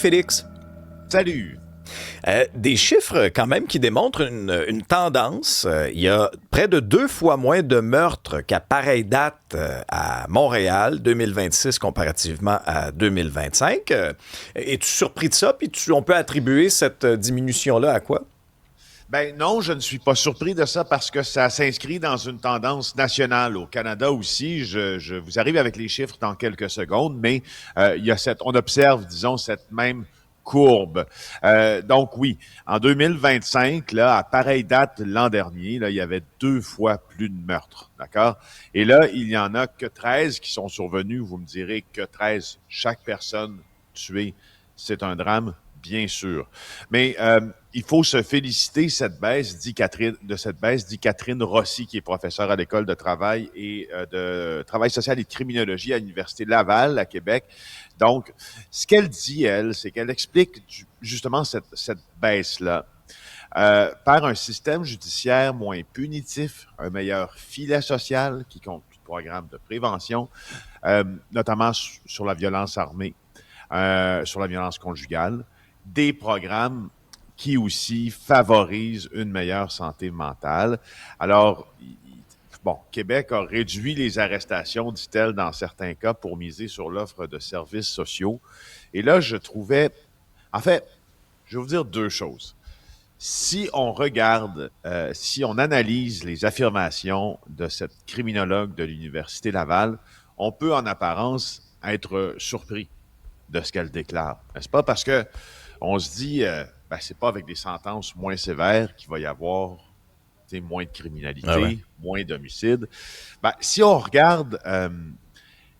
Félix. Salut! Des chiffres quand même qui démontrent une tendance. Il y a près de 2 fois moins de meurtres qu'à pareille date à Montréal 2026 comparativement à 2025. Es-tu surpris de ça? Puis on peut attribuer cette diminution-là à quoi? Ben non, je ne suis pas surpris de ça parce que ça s'inscrit dans une tendance nationale. Au Canada aussi, je vous arrive avec les chiffres dans quelques secondes, mais il y a on observe, disons, cette même courbe. Donc oui, en 2025, là, à pareille date l'an dernier, là, il y avait 2 fois plus de meurtres, d'accord? Et là, il n'y en a que 13 qui sont survenus. Vous me direz que 13, chaque personne tuée, c'est un drame, bien sûr. Mais il faut se féliciter de cette baisse, dit Catherine Rossi, qui est professeure à l'École de travail et de travail social et de criminologie à l'Université Laval, à Québec. Donc, ce qu'elle dit, elle, c'est qu'elle explique justement cette baisse-là par un système judiciaire moins punitif, un meilleur filet social qui compte programme de prévention, notamment sur la violence armée, sur la violence conjugale, des programmes qui aussi favorisent une meilleure santé mentale. Alors, bon, Québec a réduit les arrestations, dit-elle, dans certains cas pour miser sur l'offre de services sociaux. Et là, je trouvais, en fait, je vais vous dire deux choses. Si on regarde, si on analyse les affirmations de cette criminologue de l'Université Laval, on peut en apparence être surpris de ce qu'elle déclare, n'est-ce pas? Parce que on se dit, ben, c'est pas avec des sentences moins sévères qu'il va y avoir moins de Ah ouais. criminalité, moins d'homicides. Ben, si on regarde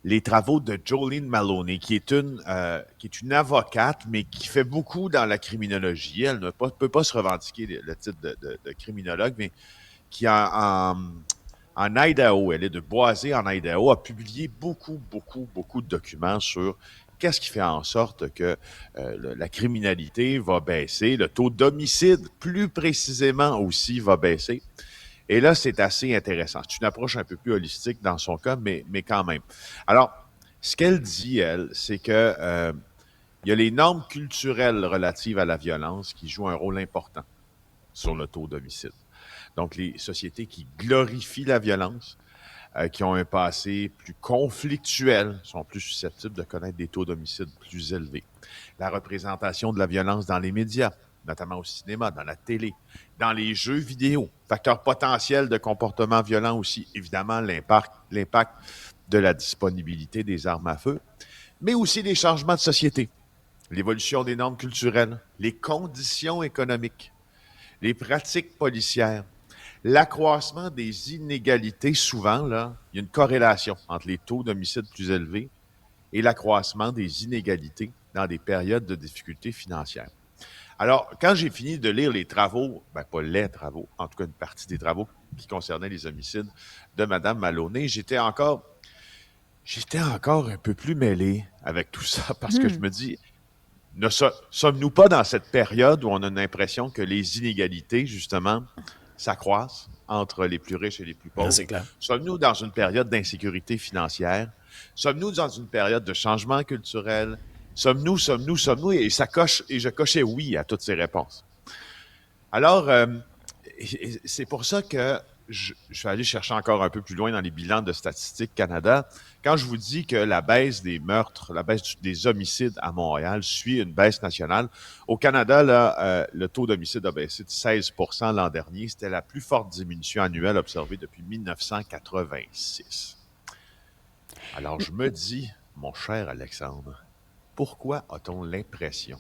les travaux de Jolene Maloney, qui est une avocate, mais qui fait beaucoup dans la criminologie. Elle ne peut pas se revendiquer le titre de criminologue, mais qui en Idaho, elle est de Boise en Idaho, a publié beaucoup de documents sur qu'est-ce qui fait en sorte que la criminalité va baisser, le taux d'homicide, plus précisément aussi, va baisser. Et là, c'est assez intéressant. C'est une approche un peu plus holistique dans son cas, mais quand même. Alors, ce qu'elle dit, elle, c'est que il y a les normes culturelles relatives à la violence qui jouent un rôle important sur le taux d'homicide. Donc, les sociétés qui glorifient la violence, qui ont un passé plus conflictuel, sont plus susceptibles de connaître des taux d'homicide plus élevés. La représentation de la violence dans les médias, notamment au cinéma, dans la télé, dans les jeux vidéo, facteur potentiel de comportement violent aussi, évidemment, l'impact de la disponibilité des armes à feu, mais aussi les changements de société, l'évolution des normes culturelles, les conditions économiques, les pratiques policières, l'accroissement des inégalités. Souvent, là, il y a une corrélation entre les taux d'homicide plus élevés et l'accroissement des inégalités dans des périodes de difficultés financières. Alors, quand j'ai fini de lire les travaux, ben pas les travaux, en tout cas une partie des travaux qui concernaient les homicides de Mme Maloney, j'étais encore un peu plus mêlé avec tout ça parce que je me dis, ne sommes-nous pas dans cette période où on a l'impression que les inégalités, justement, s'accroissent entre les plus riches et les plus Ah, pauvres? c'est clair. Sommes-nous dans une période d'insécurité financière? Sommes-nous dans une période de changement culturel? Sommes-nous? Et je cochais oui à toutes ces réponses. Alors, c'est pour ça que je vais aller chercher encore un peu plus loin dans les bilans de Statistique Canada. Quand je vous dis que la baisse des meurtres, la baisse des homicides à Montréal suit une baisse nationale, au Canada, là, le taux d'homicide a baissé de 16 l'an dernier. C'était la plus forte diminution annuelle observée depuis 1986. Alors, je me dis, mon cher Alexandre, pourquoi a-t-on l'impression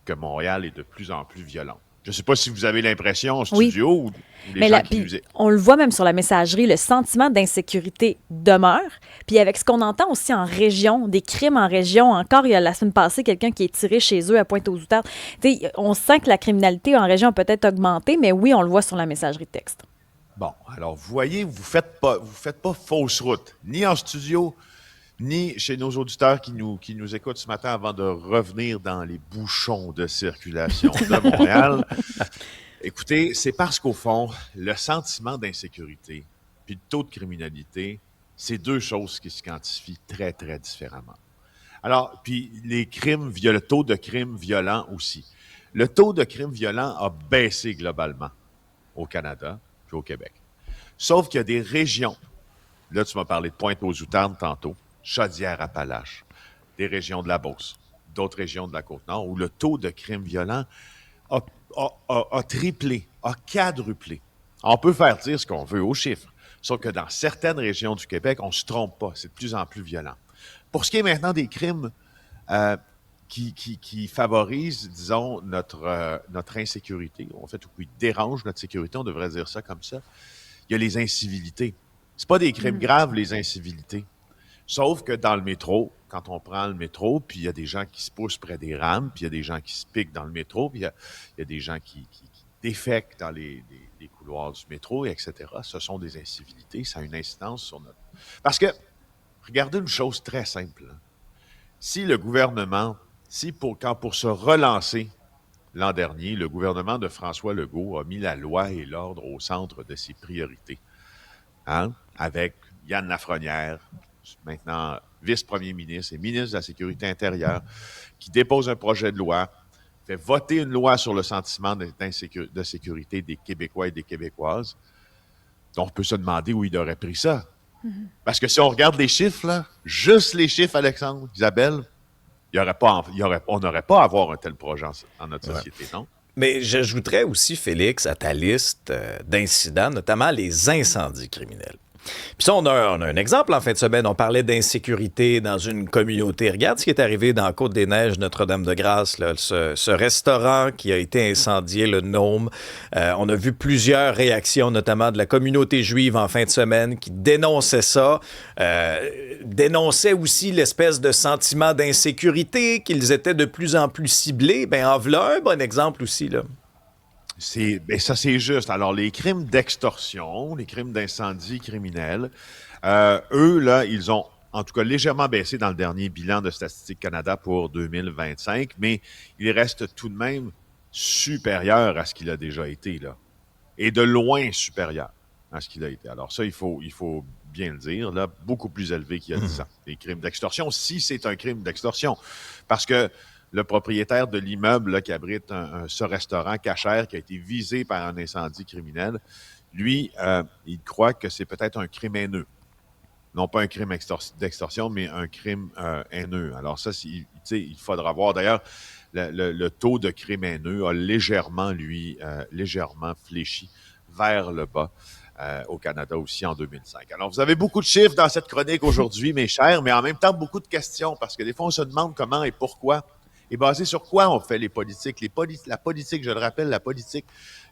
que Montréal est de plus en plus violent? Je ne sais pas si vous avez l'impression en Oui, studio ou les mais gens qui puis, nous écoutent. on le voit même sur la messagerie, le sentiment d'insécurité demeure. Puis avec ce qu'on entend aussi en région, des crimes en région, encore il y a la semaine passée quelqu'un qui est tiré chez eux à Pointe-aux-Outardes. On sent que la criminalité en région a peut-être augmenté, mais oui, on le voit sur la messagerie de texte. Bon, alors vous voyez, vous faites pas fausse route, ni en studio, ni chez nos auditeurs qui nous écoutent ce matin avant de revenir dans les bouchons de circulation de Montréal. Écoutez, c'est parce qu'au fond, le sentiment d'insécurité puis le taux de criminalité, c'est deux choses qui se quantifient très différemment. Alors, puis le taux de crimes violents aussi. Le taux de crimes violents a baissé globalement au Canada puis au Québec. Sauf qu'il y a des régions. Là, tu m'as parlé de Pointe-aux-Outardes tantôt, Chaudière-Appalaches, des régions de la Beauce, d'autres régions de la Côte-Nord, où le taux de crimes violents a triplé, a quadruplé. On peut faire dire ce qu'on veut aux chiffres, sauf que dans certaines régions du Québec, on ne se trompe pas, c'est de plus en plus violent. Pour ce qui est maintenant des crimes qui favorisent, disons, notre insécurité, en fait, ou qui dérangent notre sécurité, on devrait dire ça comme ça, il y a les incivilités. C'est pas des crimes graves, les incivilités. Sauf que dans le métro, quand on prend le métro, puis il y a des gens qui se poussent près des rames, puis il y a des gens qui se piquent dans le métro, puis il y a des gens qui défèquent dans les couloirs du métro, etc. Ce sont des incivilités. Ça a une incidence sur notre... Parce que, regardez une chose très simple. Si le gouvernement, pour se relancer l'an dernier, le gouvernement de François Legault a mis la loi et l'ordre au centre de ses priorités, avec Yann Lafrenière, maintenant vice-premier ministre et ministre de la Sécurité intérieure, qui dépose un projet de loi, fait voter une loi sur le sentiment de sécurité des Québécois et des Québécoises. Donc, on peut se demander où il aurait pris ça. Parce que si on regarde les chiffres, là, juste les chiffres, Alexandre, Isabelle, on n'aurait pas à avoir un tel projet dans notre société, non? Mais j'ajouterais aussi, Félix, à ta liste d'incidents, notamment les incendies criminels. Puis ça, on a un exemple en fin de semaine. On parlait d'insécurité dans une communauté. Regarde ce qui est arrivé dans Côte-des-Neiges, Notre-Dame-de-Grâce, là, ce restaurant qui a été incendié, le Nôme. On a vu plusieurs réactions, notamment de la communauté juive en fin de semaine, qui dénonçait ça, dénonçait aussi l'espèce de sentiment d'insécurité, qu'ils étaient de plus en plus ciblés. Ben, en voilà un bon exemple aussi, là. Ça, c'est juste. Alors, les crimes d'extorsion, les crimes d'incendie criminel, eux, là, ils ont en tout cas légèrement baissé dans le dernier bilan de Statistique Canada pour 2025, mais il reste tout de même supérieur à ce qu'il a déjà été, là. Et de loin supérieur à ce qu'il a été. Alors ça, il faut bien le dire, là, beaucoup plus élevé qu'il y a 10 ans. Les crimes d'extorsion, si c'est un crime d'extorsion. Parce que le propriétaire de l'immeuble là, qui abrite ce restaurant cachère qui a été visé par un incendie criminel, lui, il croit que c'est peut-être un crime haineux. Non pas un crime d'extorsion, mais un crime haineux. Alors ça, il faudra voir. D'ailleurs, le taux de crime haineux a légèrement fléchi vers le bas au Canada aussi en 2005. Alors, vous avez beaucoup de chiffres dans cette chronique aujourd'hui, mes chers, mais en même temps, beaucoup de questions, parce que des fois, on se demande comment et pourquoi. Et basé sur quoi on fait les politiques? La politique, je le rappelle, la politique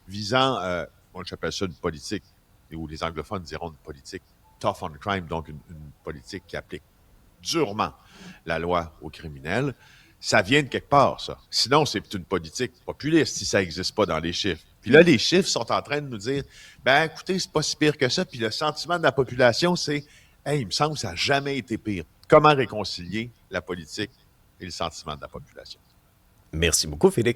visant, moi j'appelle ça une politique, ou les anglophones diront une politique tough on crime, donc une politique qui applique durement la loi aux criminels. Ça vient de quelque part, ça. Sinon, c'est une politique populiste si ça n'existe pas dans les chiffres. Puis là, les chiffres sont en train de nous dire, ben écoutez, c'est pas si pire que ça. Puis le sentiment de la population, c'est, hey, il me semble que ça n'a jamais été pire. Comment réconcilier la politique et le sentiment de la population? Merci beaucoup, Félix.